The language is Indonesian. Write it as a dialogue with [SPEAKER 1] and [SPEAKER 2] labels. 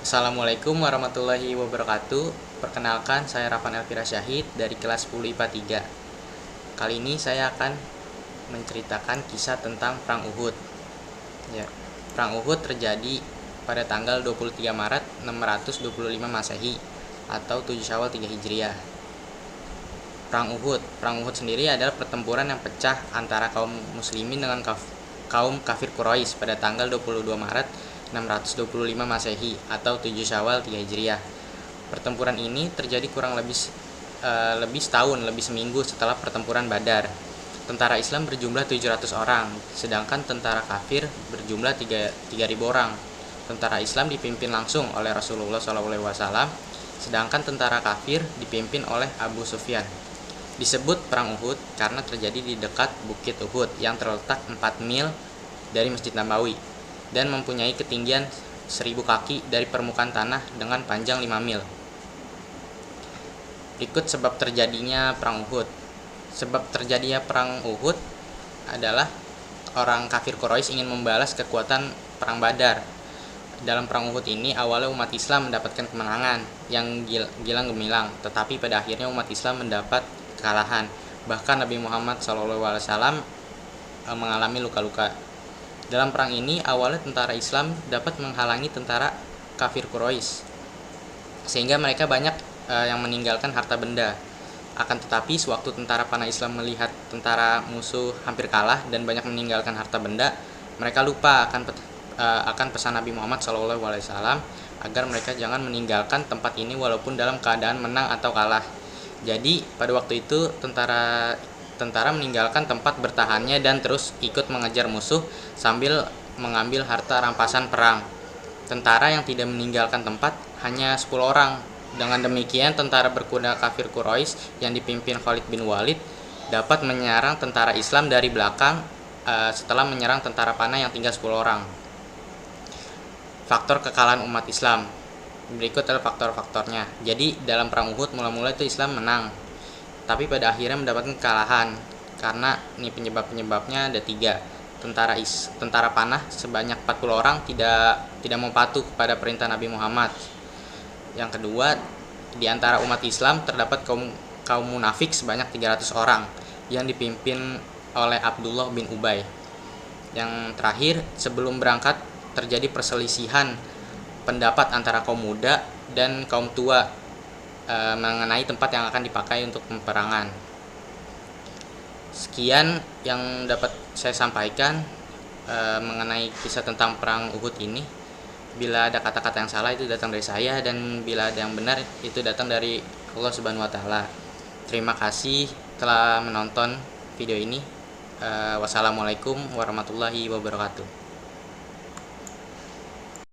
[SPEAKER 1] Assalamualaikum warahmatullahi wabarakatuh. Perkenalkan, saya Rafan Elvira Syahid dari kelas 10 IPA 3. Kali ini saya akan menceritakan kisah tentang Perang Uhud. Ya, Perang Uhud terjadi pada tanggal 23 Maret 625 Masehi atau 7 Syawal 3 Hijriah. Perang Uhud sendiri adalah pertempuran yang pecah antara kaum muslimin dengan kaum kafir Quraisy pada tanggal 22 Maret 625 Masehi atau 7 Syawal 3 Hijriah. Pertempuran ini terjadi kurang lebih setahun, lebih seminggu setelah pertempuran Badar. Tentara Islam berjumlah 700 orang, sedangkan tentara kafir berjumlah 3.000 orang. Tentara Islam dipimpin langsung oleh Rasulullah SAW, sedangkan tentara kafir dipimpin oleh Abu Sufyan. Disebut Perang Uhud karena terjadi di dekat Bukit Uhud yang terletak 4 mil dari Masjid Nabawi dan mempunyai ketinggian 1000 kaki dari permukaan tanah dengan panjang 5 mil. Berikut sebab terjadinya Perang Uhud. Sebab terjadinya Perang Uhud adalah orang kafir Quraisy ingin membalas kekuatan Perang Badar. Dalam Perang Uhud ini awalnya umat Islam mendapatkan kemenangan yang gilang gemilang, tetapi pada akhirnya umat Islam mendapat kekalahan. Bahkan Nabi Muhammad SAW mengalami luka-luka. Dalam perang ini awalnya tentara Islam dapat menghalangi tentara kafir Quraisy, sehingga mereka banyak yang meninggalkan harta benda. Akan tetapi sewaktu tentara panah Islam melihat tentara musuh hampir kalah dan banyak meninggalkan harta benda, mereka lupa akan pesan Nabi Muhammad SAW agar mereka jangan meninggalkan tempat ini walaupun dalam keadaan menang atau kalah. Jadi pada waktu itu tentara meninggalkan tempat bertahannya dan terus ikut mengejar musuh sambil mengambil harta rampasan perang. Tentara yang tidak meninggalkan tempat hanya 10 orang. Dengan demikian tentara berkuda kafir Quraisy yang dipimpin Khalid bin Walid dapat menyerang tentara Islam dari belakang setelah menyerang tentara panah yang tinggal 10 orang. Faktor kekalahan umat Islam. Berikut adalah faktor-faktornya. Jadi dalam perang Uhud mula-mula itu Islam menang, tapi pada akhirnya mendapatkan kekalahan karena ini penyebabnya ada 3. Tentara panah sebanyak 40 orang tidak mau patuh kepada perintah Nabi Muhammad. Yang kedua, di antara umat Islam terdapat kaum munafik sebanyak 300 orang yang dipimpin oleh Abdullah bin Ubay. Yang terakhir, sebelum berangkat terjadi perselisihan pendapat antara kaum muda dan kaum tua mengenai tempat yang akan dipakai untuk peperangan. Sekian yang dapat saya sampaikan mengenai kisah tentang perang Uhud ini. Bila ada kata-kata yang salah itu datang dari saya, dan bila ada yang benar itu datang dari Allah Subhanahu wa taala. Terima kasih telah menonton video ini. Wassalamualaikum warahmatullahi wabarakatuh.